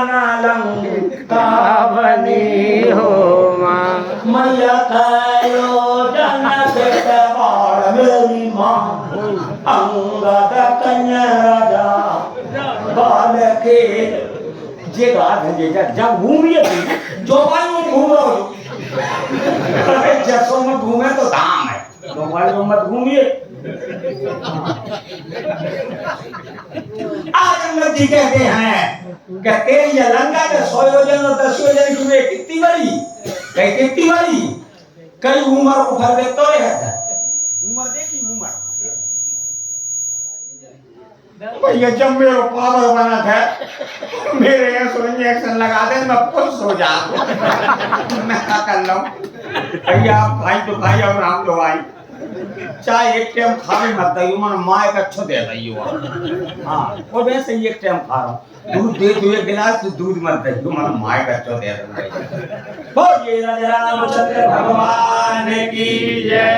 जाना लंका बनी हो माँ मैया करो जनक बाल मेरी माँ अंगद कन्या राजा बाल के जे गात है जे जब घूमिए जो भाई घूमो अरे जसों में घूमे तो धाम है तो भाई मत घूमिए आज अंगद जी कहते हैं कि तेरी ये लंका के 100 योजन और 10 योजन की में कितनी बड़ी कहीं कितनी बड़ी कई उम्र को फल देता रहता है उम्र देखी उम्र भैया जब मेरे पावर बना था मेरे यहाँ सो इंजेक्शन लगा दे मैं खुश हो जाऊं मैं क्या कर लूं भैया आप भाई तो भाई और हम तो भाई चाहे एक टाइम खावे मत दइयो मन माय का अच्छो दे दइयो हां और वैसे ही एक टाइम खा रहा हूं दूध दे दो एक गिलास तो दूध मत दइयो मन माय का अच्छो दे देना बोलिए राजा रामचंद्र भगवान की जय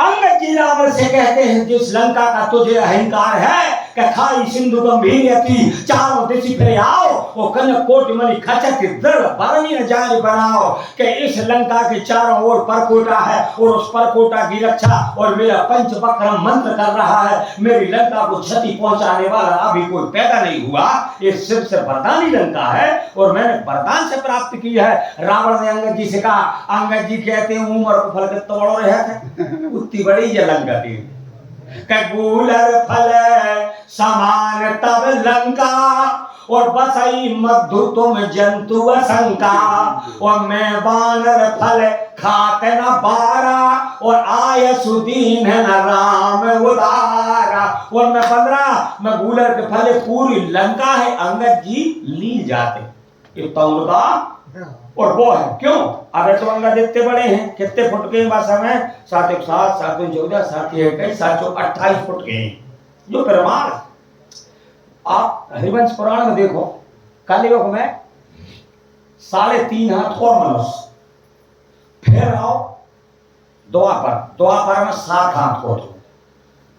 अंगद जी रावण से कहते हैं जिस लंका का तुझे अहंकार है कि खाई सिंधु गंभीर थी चारों दिशा फिर आओ वो कनक कोटि मणि खचक दृढ़ बरनी जारी बनाओ कि इस लंका के चारों ओर परकोटा है और उस परकोटा की रक्षा और मेरा पंचवक्र मंत्र कर रहा है मेरी लंका को क्षति पहुंचाने वाला अभी कोई पैदा नहीं हुआ ये सिर्फ से वरदानी लंका है और मैंने वरदान से प्राप्त की है रावण ने अंगद जी से कहा अंगद जी कहते हैं उम्र को फल के तोड़ो रहे थे उतनी बड़ी ये लंका थी कबूलर फल समान तब लंका और बसई मधु तुम जंतु असंका और मैं बानर फल खाते न बारा और आय सुदीन न राम उदारा और मैं 15 मैं गूलर के फल पूरी लंका है अंगद जी ली जाते ये तौलता और वो है क्यों अबे तो अंगद इतने बड़े हैं कितने फुट के भाषा में 7 1 7 7 2 14 7 1 21 7 28 फुट के हैं जो प्रमाण आप हरिवंश पुराण में देखो कलयुग में 3.5 हाथ और मनुष्य फिर आओ द्वापर में 7 हाथ को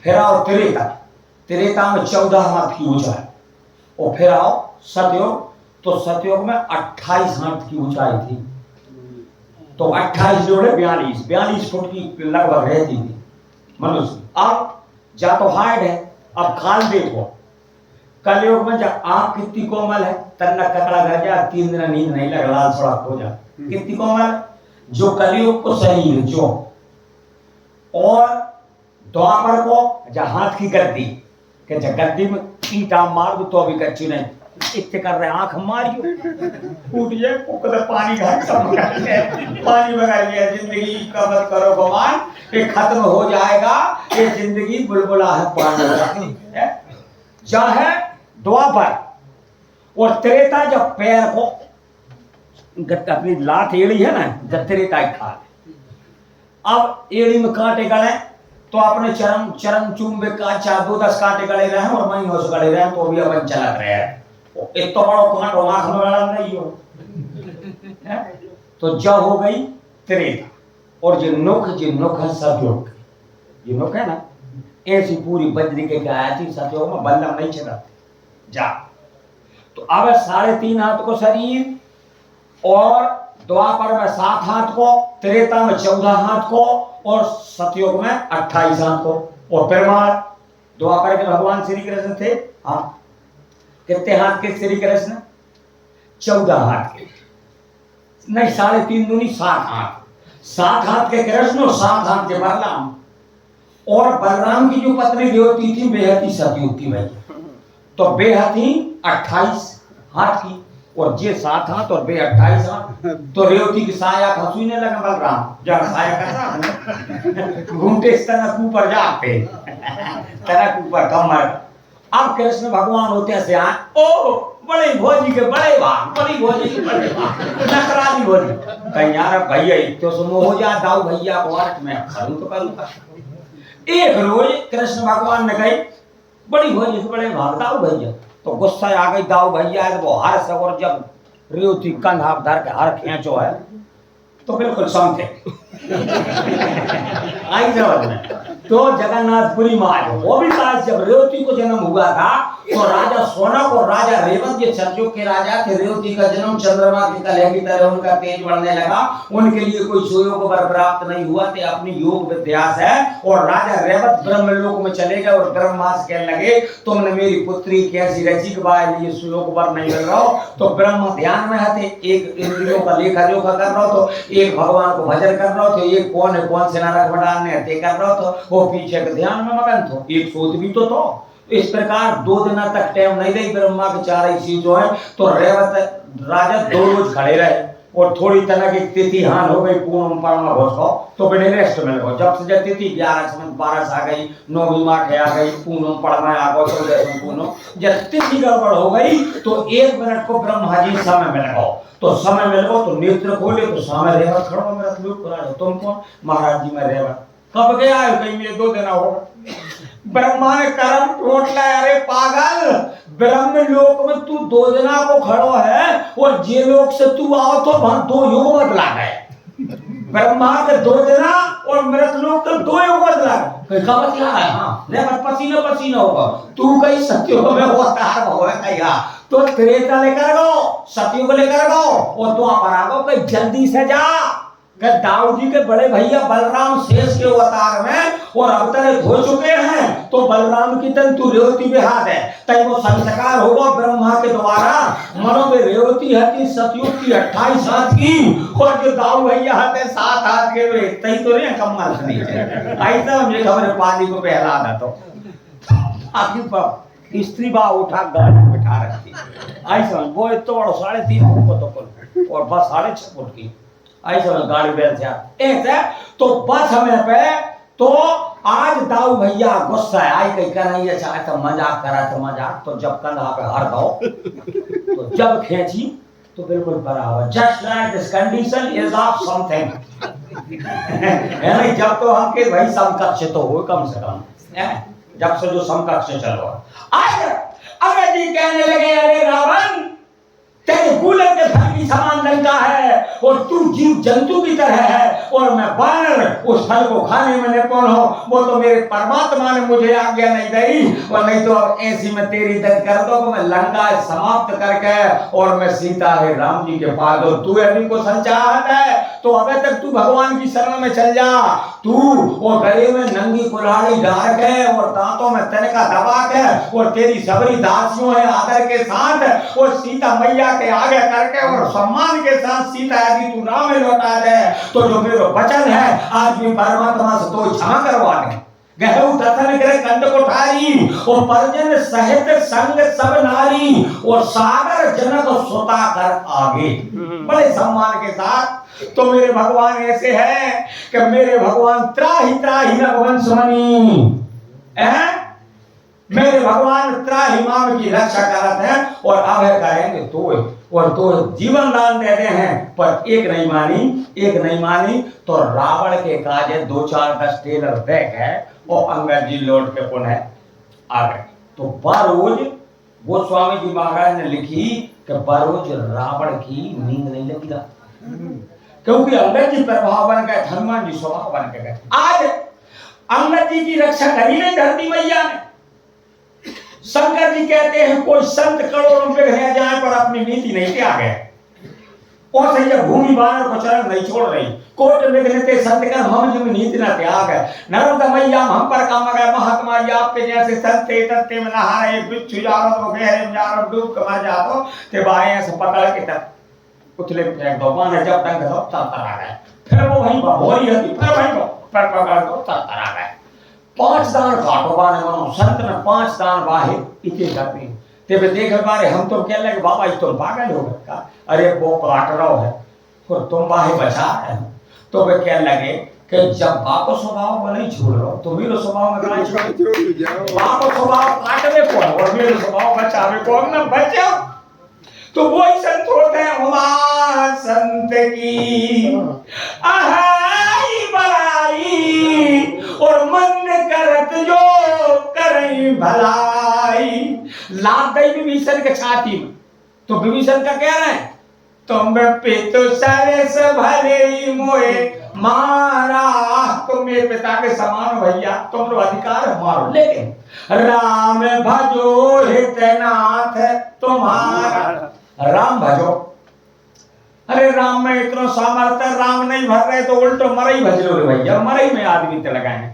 फिर आओ त्रेता में 14 हाथ की ऊंचाई और फिर आओ सतयुग तो सतयुग में 28 हाथ की ऊंचाई थी तो 28 जोड़े 42 फुट की लगभग रहती थी मनुष्य अब जा तो हाइट है अब खाल देखो कलयुग में जब आंख कितनी कोमल है तन्ना ककड़ा कर जा 3 दिन नींद नहीं लग लाल थोड़ा हो जा कितनी कोमल जो कलयुग को शरीर जो और द्वापर को जब हाथ की गद्दी कि जब गद्दी में ईंटा मार दो तो अभी कच्ची नहीं इतने कर रहे आंख मारियो टूट जाए कदर पानी घाट सब पानी बगा लिया जिंदगी का मत करो भगवान ये खत्म हो जाएगा ये जिंदगी बुलबुला है पानी चाहे द्वापर और त्रेता जब पैर को अपनी लात एड़ी है ना जब त्रेता खा अब एड़ी में कांटे गड़े तो अपने चरम चूम्बे का 4-10 कांटे गड़े रहे और वहीं होश गड़े रहे तो अभी अपन चलत रहे एक तो बड़ा कांट आंख में गड़ा नहीं हो तो जब हो गई त्रेता और जो नुख है सतयुग ये नुख है ना ऐसी पूरी बजरी के क्या आती सतयुग में बल्लम नहीं चला जा तो अब 3.5 हाथ को शरीर और द्वापर में 7 हाथ को त्रेता में 14 हाथ को और सतयुग में 28 हाथ को और परमार द्वापर के भगवान श्री कृष्ण थे हाँ कितने हाथ के श्री कृष्ण 14 हाथ के नहीं 3.5 दूनी 7 हाथ के कृष्ण और 7 हाथ के बलराम और बलराम की जो पत्नी देवती थी बेहती सतयुग की भाई तो बेहती 28 हाथ की और जे 7 हाथ और बे 28 हाथ तो रेवती की साया खसूने लगा बलराम जब साया का घूमते तनक ऊपर जाते तनक ऊपर कमर अब कृष्ण भगवान होते से ओ बड़े भोजी के बड़े भाग बड़ी भोजी के बड़े भाग नकराली भोजी कहीं यार भैया तो सुनो हो जा दाऊ भैया को अर्थ में करूं तो करूंगा एक रोज कृष्ण भगवान ने कही बड़ी भोजी के बड़े भाग दाऊ भैया तो गुस्सा आ गई दाऊ भैया वो हर से और जब रेवती कंधा धर के हर खींचो है तो बिल्कुल समझे आई जवाब में तो जगन्नाथपुरी महाराज वो भी कहा जब रेवती को जन्म हुआ था तो राजा सोनक और राजा रेवत ये सतयुग के राजा थे। रेवती का जन्म चंद्रमा की कलह की तरह उनका तेज बढ़ने लगा, उनके लिए कोई सुयोग वर प्राप्त नहीं हुआ थे, अपनी योग विद्या है। और राजा रेवत ब्रह्मलोक में चले गए और ब्रह्मा से कहने लगे तुमने मेरी पुत्री कैसी रची के बाद ये सुयोग वर नहीं मिल रहा हो। तो ब्रह्मा ध्यान में थे, एक इंद्रियों का लेखा जोखा कर रहा हो, तो एक भगवान को भजन कर रहा हो, तो एक कौन है कौन से नरक में डालने हत्या कर रहा हो, तो वो पीछे के ध्यान में मगन थो, एक सोच भी तो इस प्रकार 2 दिन तक टाइम नहीं रही ब्रह्मा के 4 चीज जो है। तो रेवत राजा 2 रोज खड़े रहे और थोड़ी तरह की तिथि हान हो गई पूनम परमा घोषो तो बिना रेस्ट मिल गो। जब से जब तिथि 11 12 आ गई, 9वीं माठ आ गई, पूनम परमा आ गो, 14 पूनम जब तिथि गड़बड़ हो गई तो 1 मिनट को ब्रह्मा जी समय मिल गो। तो समय मिल गो तो नेत्र खोले तो सामने रेवत खड़ो, मेरा तुम कौन? महाराज जी मैं रेवत। कब गया है? कहीं मेरे 2 दिन हो। ब्रह्मा ने कर्म टोट लाया, अरे पागल ब्रह्म लोक में तू 2 दिना को खड़ो है और जे लोक से तू आओ तो वहां 2 युग बदला गए। ब्रह्मा के 2 दिना और मृत लोक तो 2 युग बदला गए। कहा बतला है हाँ रेवत पसीना पसीना होगा, तू कहीं सत्युग में अवतार हो कहीं तो त्रेता लेकर गो, सतयुग लेकर गो और तू पर आ गो कहीं जल्दी से जा। दाऊद जी के बड़े भैया बलराम शेष के अवतार में और अवतरित हो चुके हैं, तो बलराम की तन तू रेवती बेहाद है तई वो संस्कार होगा ब्रह्मा के द्वारा। मनो में रेवती हती सतयुग की 28 हाथ की और जो दाऊ भैया हते 7 हाथ के वे तई तो नहीं कमर नहीं है। आई तो मुझे खबर पानी को पहला दा तो आखिर पर स्त्री बा उठा गाड़ी बिठा रखी आई समझ वो तो 3.5 फुट तो और बस 6.5 फुट की ऐसा गाड़ी बैठ जाए तो बस हमें पे तो आज दाऊ भैया गुस्सा है आई कहीं कर नहीं अच्छा तो मजाक करा तो मजाक तो जब कंधा पे हार दो तो जब खींची तो बिल्कुल बराबर just like this condition is of something है नहीं। जब तो हम के भाई समकक्ष तो हो कम से कम जब से जो समकक्ष चलो आज अगर जी कहने लगे अरे रावण तेरे कूलर के फल की समान लंका है और तू जीव जंतु की तरह है और मैं बानर उस फल को खाने में निपुण हो, वो तो मेरे परमात्मा ने मुझे आज्ञा नहीं दी। और नहीं तो अब ऐसी मैं तेरी दर्द कर दो मैं लंका समाप्त करके और मैं सीता है राम जी के पास और तू अभी को संचाहत है तो अबे तक तू भगवान की शरण में चल जा। तू वो गले में नंगी कुल्हाड़ी डाल के और दांतों में तनका दबा के और तेरी सबरी दासियों है आदर के साथ और सीता मैया के आगे करके और सम्मान के साथ सीता यदि तू राम में लौटा दे तो जो मेरा वचन है आज भी परमात्मा से तो क्षमा करवा दे। गहु तथन करे कंड कोठारी और परजन सहित संग सब नारी और सागर जनक सोता कर आगे। बड़े सम्मान के साथ तो मेरे भगवान ऐसे हैं कि मेरे भगवान त्राही रघुवंश मणि मेरे भगवान त्राही माम की रक्षा करते हैं और अभय करेंगे तो जीवन दान देते हैं। पर एक नहीं मानी तो रावण के काजे 2-4 टेलर बैग है और अंगद जी लौट के पुनः आ गए। तो बरोज वो स्वामी जी महाराज ने लिखी कि बरोज रावण की नींद नहीं लगी था क्योंकि अंगद जी प्रभाव बन गए, हनुमान जी स्वभाव बन के गए। आज अंगद जी की रक्षा करी नहीं धरती मैया ने। शंकर जी कहते हैं कोई संत करोड़ों पे रह जाए पर अपनी नीति नहीं त्याग है और सही भूमि बानर को चरण नहीं छोड़ रही। कोट लिखते संत कर हम जी में नीति न त्याग है। नर्मदा मैया हम पर काम गए महात्मा जी आपके जैसे संत तत्ते में नहा रहे बिच्छू जानो तो गहरे में जानो डूब के मर जातो ते बाएं से पकड़ के तब उथले फेंक दो माने जब तक दो चलता रह गए फिर वो वहीं भोरी होती फिर वहीं को पर पकड़ दो चलता रह गए। 5 दान काटो बाने मनो संत ने 5 दान वाहे इके करते ते पे देख बारे हम तो कह लगे बाबा ये तो पागल हो गए का अरे वो काट रहा है और तुम वाहे बचा है तो वे कह लगे कि जब बाप स्वभाव में नहीं छोड़ रहा तो मेरे स्वभाव में कहां छोड़ जाओ बाप स्वभाव काटवे कौन और मेरे स्वभाव बचावे कौन ना बचाओ। तो वो ही संत होते हैं हुआ संत की आहाई बड़ाई और मन करत जो करई भलाई। लाभ दई विभीषण के छाती में तो विभीषण का कह रहे हैं तुम पितु सरस भले मोए मारा, तुम मेरे पिता के समान भैया, तुम तो अधिकार मारो, लेकिन राम भजो हितनाथ तुम्हारा। राम भजो, अरे राम में इतना सामर्थ्य, राम नहीं भर रहे तो उल्टो मरई भज लो रे भैया, मरई में आदमी ते लगाए,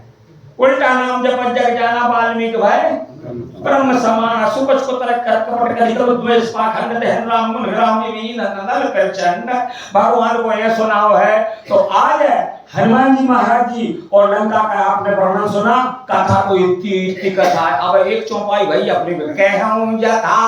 उल्टा नाम जप जग जाना वाल्मीकि भाई ब्रह्म समान सुपच को तरक कर कपट करी तो द्वेष पाखंड दहन राम गुण राम वीन नंदन प्रचंड। भगवान को यह सुनाओ है तो आज हनुमान जी महाराज जी और लंका का आपने वर्णन सुना, कथा तो इतनी कथा है। अब एक चौपाई भाई अपनी कहूं जथा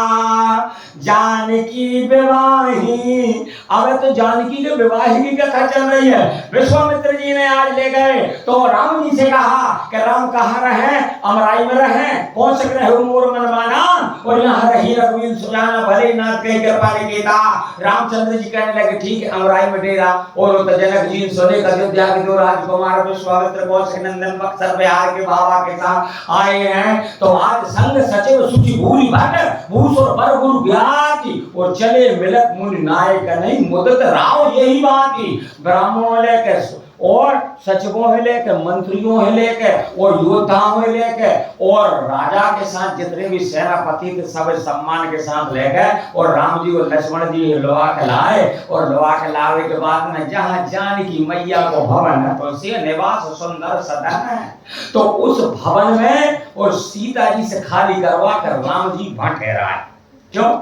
जानकी विवाही, अब तो जानकी के विवाह की कथा चल रही है। विश्वामित्र जी ने आज ले गए तो राम जी से कहा कि राम कहाँ रहे, अमराई में रहे, कौन से रहे मोर मन माना, और यहाँ रही रघुवीर सुजाना भले नाथ कही कृपा निकेता। रामचंद्र जी कहने लगे ठीक है अमराई में डेरा, और तो जनक जी सोने का अयोध्या के दो राजकुमार विश्वामित्र कौशल नंदन बक्सर बिहार के बाबा के साथ आए हैं। तो आज संग सचिव सुचि भूरी भट भूसुर बर गुरु व्याति, और चले मिलत मुनि नायक नहीं मुदत राव, यही बात ही ब्राह्मणों लेकर और सचिवों है लेके, मंत्रियों है लेके, और योद्धाओं है लेके, और राजा के साथ जितने भी सेनापति थे सब सम्मान के साथ ले गए। और राम जी और लक्ष्मण जी लोहा के लाए, और लोहा के लावे के बाद में जहाँ जानकी मैया को भवन है तो से निवास सुंदर सदन है, तो उस भवन में और सीता जी से खाली करवा कर राम जी वहां ठहराए। क्यों?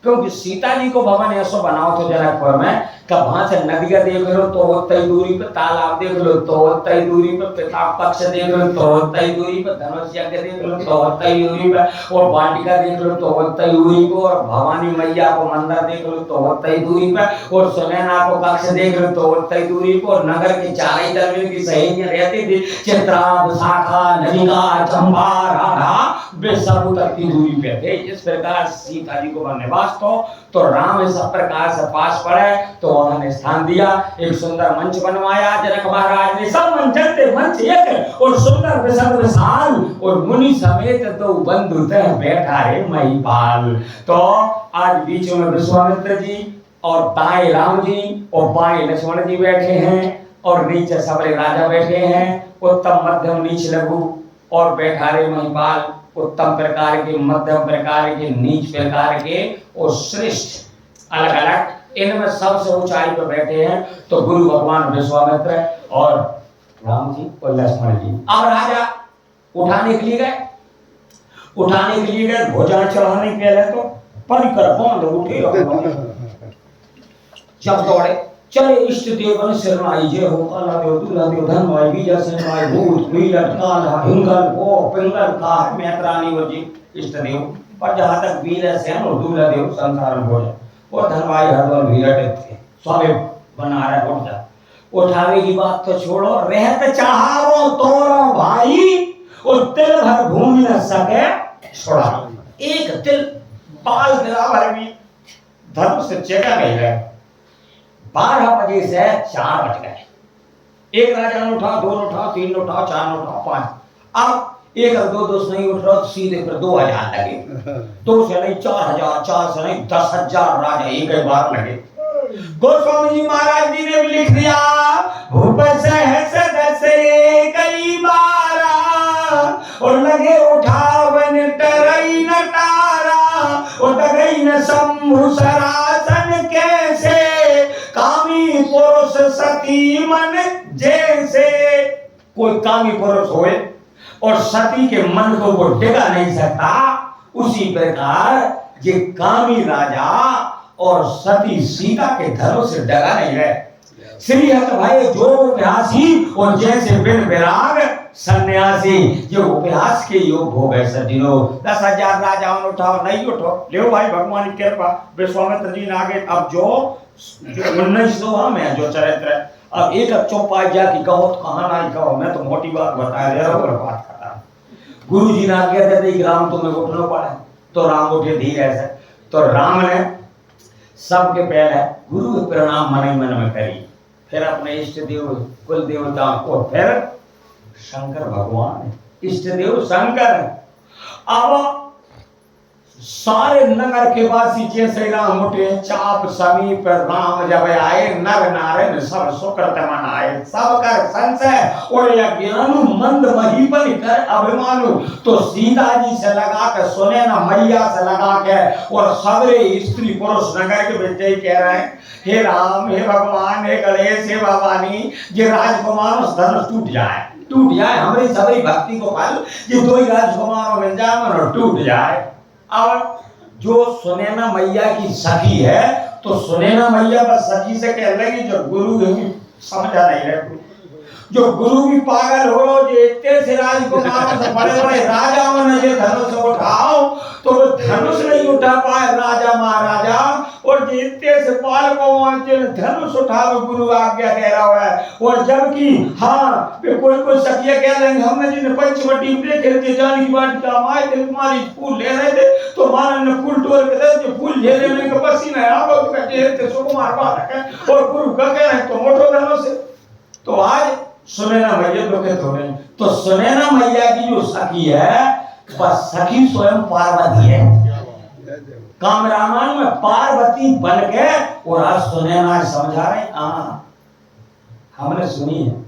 क्योंकि सीता जी को भवन ऐसा बनाओ तो जनकपुर में का वहां से नदियां देख लो तो उतनी दूरी पे, तालाब देख लो तो उतनी दूरी पे, पिताब पक्ष देख लो तो उतनी दूरी पे, धनुष यज्ञ देख लो तो उतनी दूरी पे, और वाटिका देख लो तो उतनी दूरी पे, और भवानी मैया को मंदिर देख लो तो उतनी दूरी पे, और सुनैना को कक्ष देख लो तो उतनी दूरी पे, और नगर के चारों तरफ की सहेलियां रहती थी चित्रा विशाखा नलिका चंपा राधा, वे सब उतनी दूरी पे थे। इस प्रकार सीता जी को वनवास तो राम इस प्रकार से पास पड़े तो उन्होंने स्थान दिया, एक सुंदर मंच बनवाया। जनक महाराज ने सब मंच एक और सुंदर विशाल विशाल, और मुनि समेत दो बंधु थे बैठा रे महिपाल। तो आज बीच में विश्वामित्र जी और दाएं राम जी और बाएं लक्ष्मण जी बैठे हैं, और नीचे सबरे राजा बैठे हैं, उत्तम मध्यम नीच लघु, और बैठा रे महिपाल उत्तम प्रकार के, मध्यम प्रकार के, नीच प्रकार के और श्रेष्ठ अलग अलग, इनमें सबसे ऊंचाई पर बैठे हैं तो गुरु भगवान विश्वामित्र और राम जी और लक्ष्मण जी। अब राजा उठाने के लिए गए, भोजन चढ़ाने के लिए तो परिकर बांध उठे, जब दौड़े चले इष्ट देवन शरणाई, जय हो काला देव दूल्हा देव धनवाई बीजा शरणाई भूत वीरट काला हिंगल वो पिंगल का मैत्रानी और जी इष्ट देव। पर जहाँ तक वीर सेन और दूल्हा देव संसार में भोजन, और धनवाई हरदौल वीरट थे स्वामी बना रहे उठ जा। उठावे की बात तो छोड़ो, रहत चाहारो तोरो भाई, और तिल भर भूमि न सके छोड़ा। एक तिल बाल दिला भर भी धर्म से चेका नहीं रहे। 12 बजे से 4 बज गए, एक राजा ने उठा, 2 ने उठा, 3 ने उठा, 4 ने उठा, 5। अब एक और 2 दोस्त नहीं उठ रहा तो सीधे पर 2000 लगे, 2 से नहीं 4000, 4 से नहीं 10,000 राजा एक बार लगे। गोस्वामी जी महाराज जी ने लिख दिया भूप सहस दसे कई बारा, और लगे उठावन टरई नटारा, उठगई न शंभु सरासन कैसे, कामी पुरुष सती मन जैसे। कोई कामी पुरुष होए और सती के मन को वो डिगा नहीं सकता, उसी प्रकार ये कामी राजा और सती सीता के धर्म से डरा नहीं है। श्री हत भाई जो अभ्यासी और जैसे बिन विराग सन्यासी, जो अभ्यास के योग हो गए सज्जनों। 10,000 राजाओं ने उठाओ, नहीं उठो, ले भाई भगवान की कृपा। विश्वामित्र जी ने आगे अब जो 1900 में जो चरित्र है, अब एक चौपाई जा की कहो तो कहाँ ना कहो, मैं तो मोटी बात बता रहा हूँ और बात करता हूँ। गुरु जी ने आज्ञा दे दी राम तुम्हें उठना पड़ा, तो राम उठे धीरे से। तो राम ने सबके पहले गुरु के प्रणाम मन में करी, फिर अपने इष्ट देव कुल देवताओं को, फिर शंकर भगवान इष्ट देव शंकर। अब सारे नगर के वासी जैसे राम उठे चाप समीप राम जब आए नर नारायण सब सुकृत मनाए सब कर संशय और अज्ञानु मंद महीपन कर अभिमानु। तो सीता जी से लगा के सुने ना मैया से लगा के और सबरे स्त्री पुरुष नगर के बेटे कह रहे हैं हे राम हे भगवान हे गणेश हे भवानी जे राजकुमार धनुष टूट जाए हमारी सबरी भक्ति को पाल ये दो ही राजकुमारों मिल जाए मन टूट जाए। अब जो सुनैना मैया की सखी है तो सुनैना मैया बस सखी से कह लगी जो गुरु समझा नहीं है जो गुरु भी पागल हो जो इतने से राजकुमारों से बड़े बड़े राजाओं ने जो धनुष उठाओ तो वो धनुष नहीं उठा पाए राजा महाराजा और जितने से पालकों धनुष उठाओ गुरु आज्ञा कह रहा है। और जबकि हाँ कोई सखिया कह रहे हमने जिन्हें पंचवटी देखे जान की बात क्या आए थे तुम्हारी फूल ले रहे थे तो माना ने फूल तोड़ के दे जो फूल झेले में के पसीना आ गया तो कहते थे सुकुमार बात है और गुरु का कह रहे तो मोटो धनुष से। तो आज सुनैना मैया तो कहते हो रहे तो सुनैना मैया की जो सखी है बस सखी स्वयं पार्वती है। काम रामायण में पार्वती बन के और आज सुनैना समझा रहे हमने सुनी है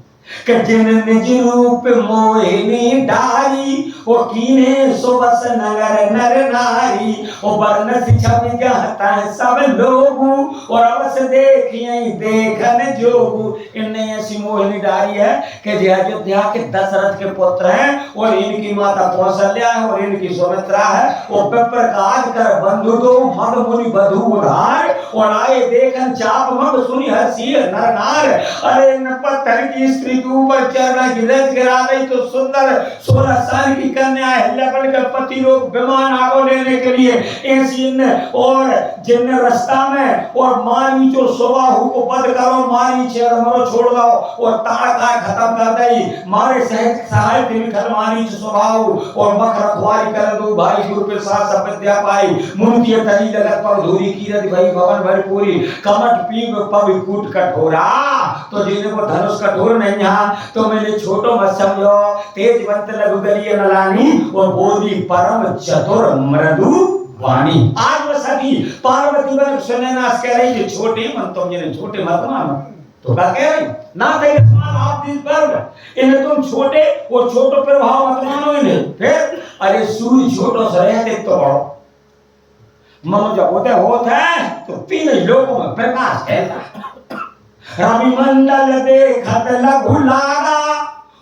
कि जिन निज रूप मोहिनी डारी ओ कीने सोबस नगर नर नारी ओ वर्ण छवि गहता सब लोगू और अवस देखिए देखन जोगू। इनने ऐसी मोहिनी डारी है कि जो अयोध्या के दशरथ के पुत्र हैं और इनकी माता कौशल्या है और इनकी सुमित्रा है और प्रकाश कर बंधु दो मद मुनि बधु उधार और आए देखन चाप मग सुनी हसी नर नार। अरे इन पत्थर की स्त्री के ऊपर चढ़ना गिरज गिरा गई तो सुंदर 16 साल की कन्या अहिल्यापन के पति लोग विमान आगो लेने के लिए ऐसी और जिन रास्ता में और मारी जो सुबाहु को बंद करो मारी छेड़ मरो छोड़ दो और ताड़का खत्म कर दई मारे सहज सहाय देवी खलमारी सुबाहु और मख रखवारी कर दो भाई गुरु के साथ सब विद्या पाई मुक्ति तरी जगत पर धूरी कीरत भाई भवन भरपूरी कमट पीग पवि कूट कठोरा। तो जिनको धनुष कठोर नहीं यहाँ तो मेरे छोटो मत समझो तेजवंत लघु गलिय नलानी और बोधी परम चतुर मृदु वाणी। आज वो सभी पार्वती बन सुनैना कह रही है छोटे मन तुम जिन्हें छोटे मत मानो तो क्या कह रही ना तेरे समान आप दिल पर इन्हें तुम छोटे और छोटो प्रभाव मत मानो इन्हें। फिर अरे सूर्य छोटो से रहते तो बड़ो मनो जब होते है तो तीन लोगों में प्रकाश है रवि मंडल देखत लघु लागा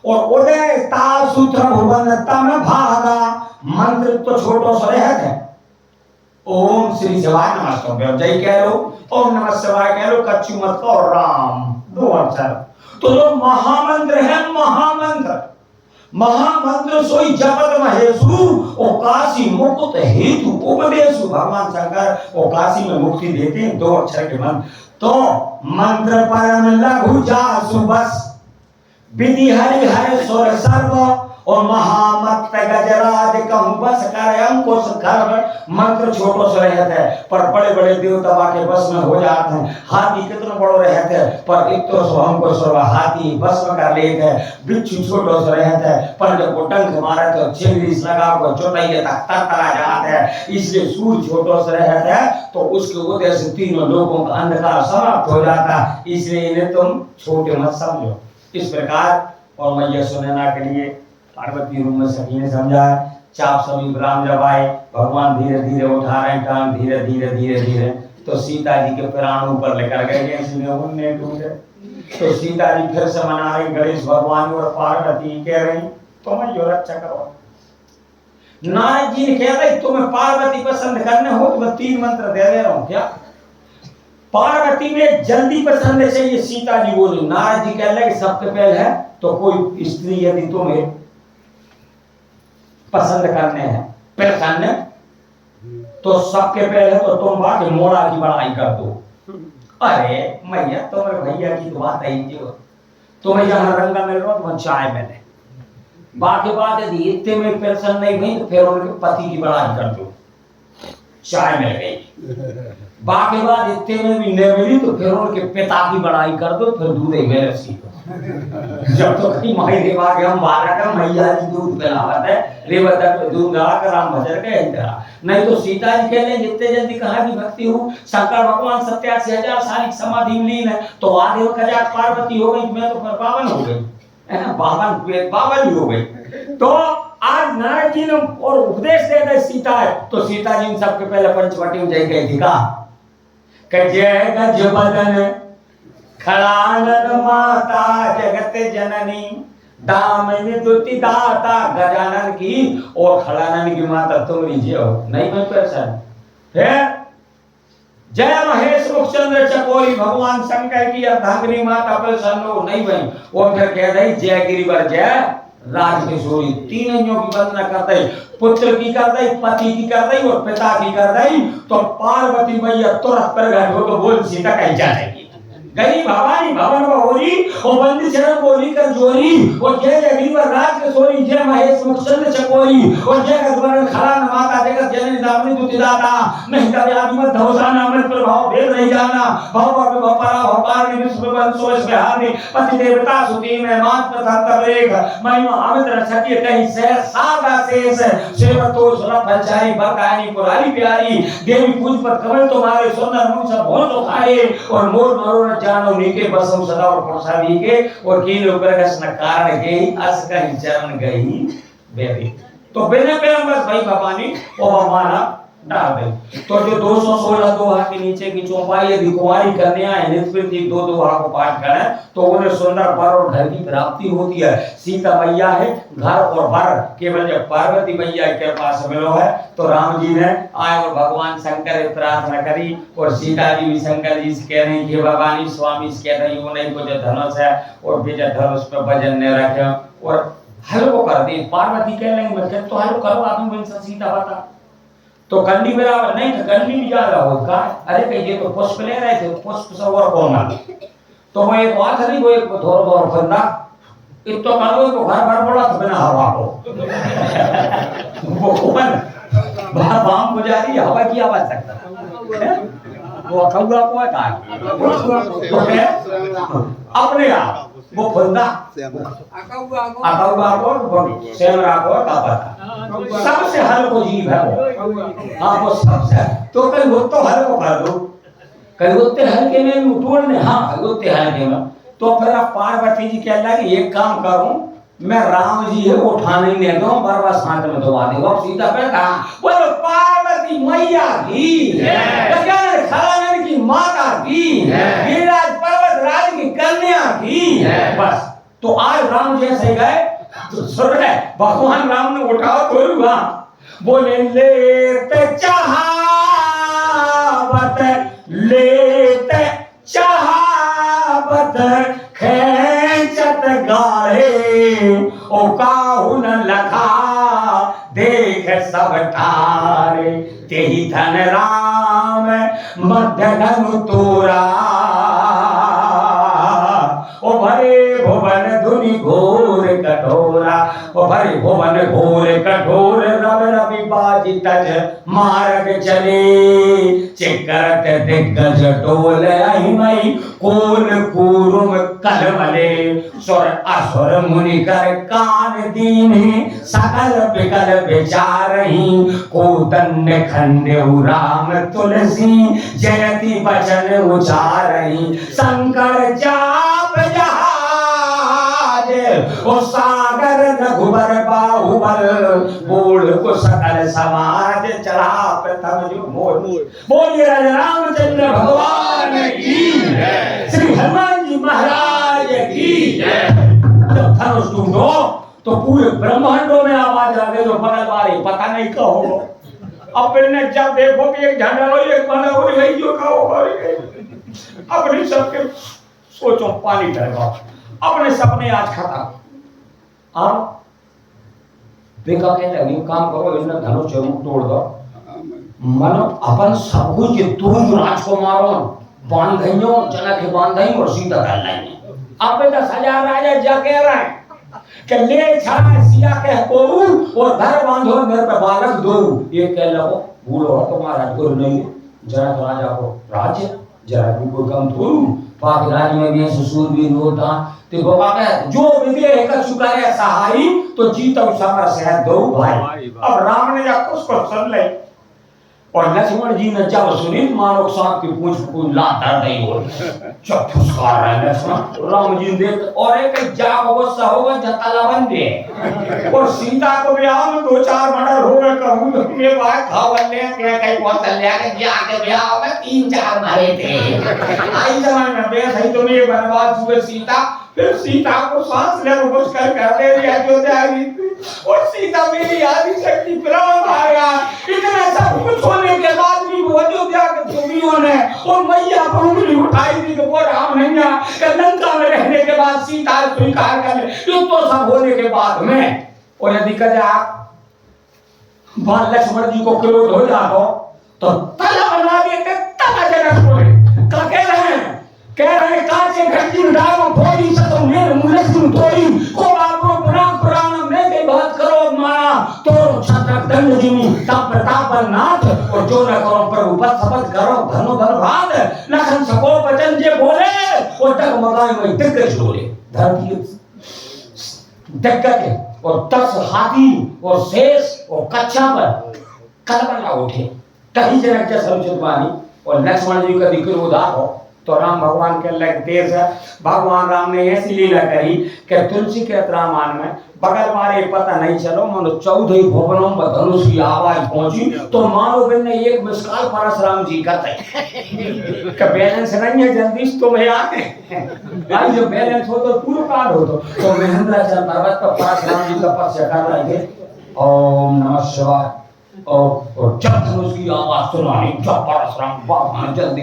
और उदय तासुत्र भुवन तम भागा। मंत्र तो छोटो सा रहत है ओम श्री शिवाय नमः जय कह लो ओम नमः शिवाय कह लो कच्चू मत का और राम दो अक्षर तो जो महामंत्र है महामंत्र सोई जपत महेशु ओ काशी मुक्त हेतु उपदेशु। भगवान शंकर ओ काशी में मुक्ति देते हैं दो अक्षर के मंत्र। तो मंत्र परम लघु जासु बस विधि हरि हरि सुर सर्व और महामत गजराज कहूं बस कर अंकुश खर्व। मंत्र छोटो से रहते है पर बड़े बड़े देवता के बस में हो जाते हैं। हाथी कितना बड़ो रहते है पर एक तो हमको सर्व हाथी बस में कर लेते है। बिच्छू छोटो से रहते है पर जब वो डंक मारे तो छिंगलीस लगा को चोटाई तक तरा जाते है। इसलिए सूर्य छोटो से रहते है तो उसके उदय से तीनों लोगों का अंधकार समाप्त हो जाता है। इसलिए इन्हें तुम छोटे मत समझो। इस प्रकार और मैया सुनैना के लिए पार्वती रूप में सखी ने समझा। चाप सभी राम जब आए भगवान धीरे धीरे उठा रहे टांग धीरे धीरे धीरे धीरे तो सीता जी के प्राण ऊपर लेकर गए इसलिए उनने टूटे। तो सीता जी फिर से मना रही गणेश भगवान और पार्वती कह रही तुम्हें जो रक्षा करो। नारद जी ने कह रही तुम्हें पार्वती पसंद करने हो तो मैं 3 मंत्र दे रहा हूं क्या। पार्वती में जल्दी पसंद है ये सीता जी बोली। नारद जी कह रहे सबसे पहले है तो कोई स्त्री यदि तुम्हें पसंद करने हैं पहचानने तो सबके पहले तो तुम बाकी मोड़ा की बड़ाई कर दो। अरे मैया तुम्हारे भैया की तो बात है जो तुम्हें जहां रंगा मिल रहा तुम्हें चाय मिले बाकी बात यदि इतने में परेशान नहीं हुई तो फिर उनके पति की बड़ाई कर दो चाय मिल गई। बाकी बात इतने में भी नहीं मिली तो फिर उनके पिता की बड़ाई कर दो फिर दूध ही मेरे सीखो। जब तो कहीं माई रेवा के हम बारह का मैया जी दूध पिलावत है रेवा तक दूध गला कर राम भजन के इंतरा नहीं तो सीता जी कहले जितने जल्दी कहा की भक्ति हो शंकर भगवान 87,000 साल की समाधि में लीन है तो आदेव कजा पार्वती हो गई मैं तो पावन हो गई है ना पावन हो गई। तो आज नारद जी ने और उपदेश दे दे सीता है तो सीता जी सबके पहले पंचवटी में जाके कही का जय गज बदन खड़ानन माता जगत जननी दामिनी दुति दाता गजानन की और खड़ानन की माता तुम लीजिए हो नहीं मैं परेशान फिर जय महेश मुखचंद्र चकोरी भगवान शंकर की अर्धांगिनी माता प्रसन्न हो नहीं बनी वो फिर कह रही जय गिरिवर जय राजकिशोरी तीनों की वंदना कर दई पुत्र की कर दई पति की कर दई और पिता की कर दई तो पार्वती मैया तुरंत प्रकट हो तो बोल सीता कहीं जाएगी गई भवानी भवन होरी और बंदी चरण बोली कर जोरी और जय जगदीश्वर राज के सोरी जय महेश मुखचंद्र चकोरी और जय गजवरण खड़ा न माता जगत जननी दामिनी दुति दाता नहीं कभी आदिमत धवसाना अमृत प्रभाव भेद नहीं जाना भव पर भवपरा भवपार ने विश्व बंद सोच बिहारी पति देवता सुती में मान प्रथा तबरेख महिमा अमित रक्षकी कहीं से सादा शेष सेवक तो सुना पंचारी बरकानी पुरारी प्यारी देवी पूजपत कमल तुम्हारे सुंदर मुख सब भोर तो खाए और मोर मरोड़ जानो नीके बसम सदा और प्रसादी के और कीन ऊपर का कारण के अस का चरण गई बेबी तो बिना पे बस भाई भवानी और हमारा डाल दे तो जो 216 दोहा के नीचे की चौपाई यदि कुंवारी कन्या है निष्पृति दो दोहा को पाठ करें तो उन्हें सुंदर वर और घर की प्राप्ति होती है। सीता मैया है घर और वर केवल जब पार्वती मैया के पास मिलो है तो राम जी ने आए और भगवान शंकर से प्रार्थना करी और सीता जी भी शंकर जी से कह रही कि भवानी स्वामी से कह रही उन्हें को जो धनुष है और विजय धनुष पे भजन ने रखे और हलो कर दी पार्वती कह रही मैं तो हलो करो आपने सीता बता तो कंडी बराबर नहीं तो कंडी भी ज्यादा होगा अरे कहीं ये तो पुष्प ले रहे थे पुष्प सब और कोमल तो वो एक बात नहीं वो एक थोड़ा बहुत फंदा इतो करो तो घर भर बोला तो बिना हवा को वो कोमल बाहर बाम पुजारी हवा की आवाज सकता वो अखौगा को है का अपने आप वो फंदा अखौगा को सेमरा को का पता सबसे हल्को जीव है वो हाँ वो सबसे तो कल वो तो हल्को कर दो कल होते हल्के में उठोड़ने हाँ होते हल्के में तो फिर आप पार्वती जी कह लगे एक काम करूं मैं राम जी है वो उठाने नहीं दो बरबा सांत में दबा दे अब सीता पे कहा बोलो पार्वती मैया की गजानन खड़ानन की माता की गिरिराज पर्वत राज की कन्या की बस तो आज राम जैसे गए तो सुन रहे भगवान राम ने उठाओ तो वहां बोले लेते चाहत खेचत गाढ़े ओ काहू न लखा देख सब ठारे तेहि धन राम मध्य धनु तोरा ओ भरे भुवन धुनि घोर कठोरा ओ भरे भुवन घोर कठोर रव रवि बाजी तज मार्ग चले चिकरत दिग्गज टोल अहिमई कोन कूरुम कलमले सुर असुर मुनि कर कान दीने सकल बिकल विचारहि कोदन खंडेउ राम तुलसी जयति बचन उचारहि शंकर जाप जहाज ओ सागर रघुबर बाहुबल बोल को सकल समाज चढ़ा प्रथम जो मोर बोलिए रामचंद्र भगवान की श्री हनुमान जी महाराज की जब धनुष टूटो तो पूरे ब्रह्मांडों में आवाज आ गई जो बगल वाले पता नहीं क्या होगा अपने जब देखो कि एक झंडा हो एक बना हो गई जो का होगा अपने सबके सोचो पानी डरवा अपने सपने आज खत्म आप देखा कहते हैं काम करो इन्हें धनुष जरूर तोड़ दो मन अपन सब कुछ तुरंत राजकुमारों बांधइयों जनक के बांधई और सीता कर लाएंगे अब 10,000 राजा जा कह रहे हैं कि ले छाए सिया के को और घर बांधो घर पे बालक दो ये कह लो भूलो तुम्हारा गुरु नहीं जनक राजा को राज्य जरा को कम थोड़ू पाक राज्य में भी ससुर भी होता तो बाबा कहे जो विदेह का चुकाए सहाई तो जीतो समर से दो भाई। अब राम ने जा उसको सुन ले और लक्ष्मण जी ने जब सुनी मानो सांप की पूंछ को लाता नहीं हो चुप फुसकार रहा है लक्ष्मण। राम जी देख और एक जाग गुस्सा होगा जतला बन दे और सीता को ब्याह में 2-4 मर्डर हो गए कहूं तो ये बात खावल ले के कई कौशल्या के जाके ब्याह में 3-4 मारे थे। आई जमाने में बे सही तो ये बनवास हुए सीता फिर सीता को सांस ले मुश्किल कर दे रही अयोध्या और सीता मेरी आदि शक्ति प्रभाव आएगा। इतना सब कुछ होने के बाद भी वो अयोध्या के जोगियों ने और मैया पर उंगली उठाई थी तो वो राम नहीं कि लंका में रहने के बाद सीता स्वीकार कर ले ये तो सब होने के बाद में। और यदि कहे आप बाल लक्ष्मण जी को क्रोध हो जाओ तो तला बना देते तला जनक बोले क्या कह रहे हैं काचे घटी डालो थोड़ी सतो मेरे मुझे सुन थोड़ी को आपको पुराण में के बात करो मारा तो छत्र दंड जिमी तब प्रताप नाथ और जो न करो प्रभु पर शपथ करो धनो धन भाग लखन सको वचन जे बोले और तक मगाई में दिग्गज बोले धरती दिग्गज और 10 हाथी और शेष और कच्छा पर कलबला उठे कहीं जनक के समुचित वाणी और लक्ष्मण जी का दिक्र उदार हो तो राम भगवान के लग देश है। भगवान राम ने ऐसी लीला करी कि तुलसी के रामायण में बगल वाले पता नहीं चलो मानो 14 भुवनों में धनुष की आवाज पहुंची तो मानो बिन ने एक मिसकाल परशुराम जी करते कि बैलेंस नहीं है जल्दी तुम्हें आते भाई जो बैलेंस हो तो पूरा काल हो तो महेंद्राचल पर्वत पर परशुराम जी का तपस्या कर रहे थे। ओम नमः शिवाय और जब धनुष की आवाज सुनाई जब परशुराम भगवान जल्दी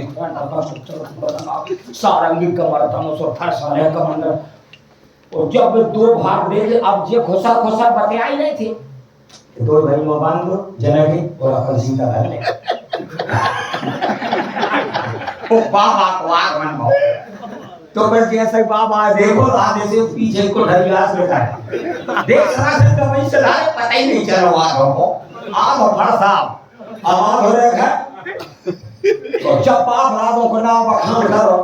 सारंगी कमर धनुष और फरसाने कमंडल और जब 2 भाग दे अब जे खोसा खोसा बतियाई नहीं थी 2 भाई में बांध दो जनक और अपन सीता कर ले ओ बाबा को आगमन हो तो बस जैसे बाबा देखो आधे से पीछे को ढलियास बैठा है देख सरासर का वही चला पता ही नहीं चला आगो को आगो फरसा आवाज हो रहा है तो जब पाप रातों को नाम बखान करो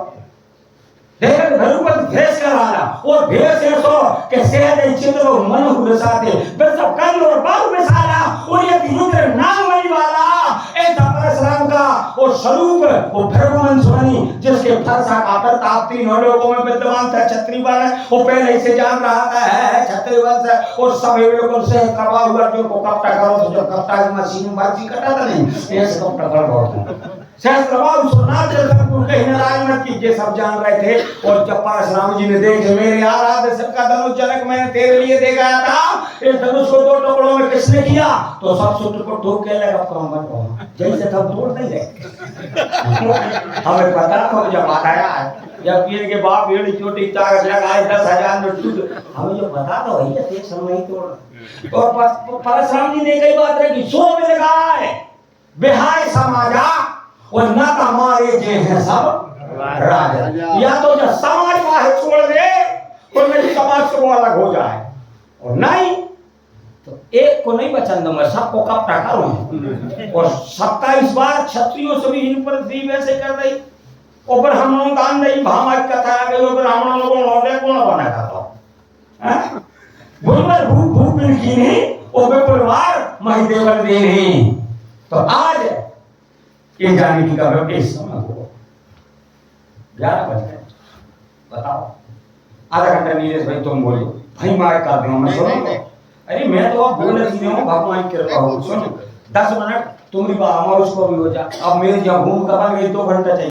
देख भरुपत भेष कराना और भेष ऐसो कि सहज चित्र मन हुए साथे फिर सब कंद और बाहु में सारा और ये रुद्र नाम वही वाला ऐसा परशुराम का और स्वरूप वो भगवान स्वामी जिसके फरसा का प्रताप 3 लोगों में विद्यमान था क्षत्रिय वर्ण वो पहले से जान रहा था है क्षत्रिय वंश और सब लोगों से करवा हुआ जो को कपटा करो तो जो कपटा की मशीन बाजी कटा था नहीं ऐसे कपटा कर बहुत सहस्त्रबाहु सुनाथ जगतपुर के हिनराज मत की ये सब जान रहे थे। और जब परशुराम जी ने देखे मेरे आराध्य सबका धनुष जनक मैंने तेरे लिए दे गया था इस धनुष को 2 टुकड़ों में किसने किया तो सब सूत्र को ठोक के लगा काम मत जैसे सब तोड़ नहीं गए हमें पता था जब आया जब पीर के बाप एड़ी चोटी ताकत लगाए 10,000 में टूट हमें जो पता था वही एक समय ही तोड़ और परशुराम जी ने कई बात रखी सो में लगा है बिहार समाजा और ना हमारे जे हैं सब राजा या तो जो समाज वाहे छोड़ दे और मेरी समाज से वो अलग हो जाए और नहीं तो एक को नहीं बचन दूंगा सबको कपटा करूं और 27 बार क्षत्रियों से भी इन पर दी वैसे कर रही और ब्राह्मणों का नहीं भामाज कथा आ गई ब्राह्मणों लोगों ने कौन बना था बुलबुल भूप भूप की नहीं और बेपरवार महिदेवन दे नहीं तो आज ये जाने की कब इस समय को 11 बज गए बताओ आधा घंटा नीरज भाई तुम बोलो भाई मार कर दो मैं सुनो अरे मैं तो अब बोल रही हूँ भगवान की कृपा हो सुनो 10 मिनट तुम्हारी बात हमारा उसको भी हो जा अब मेरे जब घूम कर 2 घंटा चाहिए।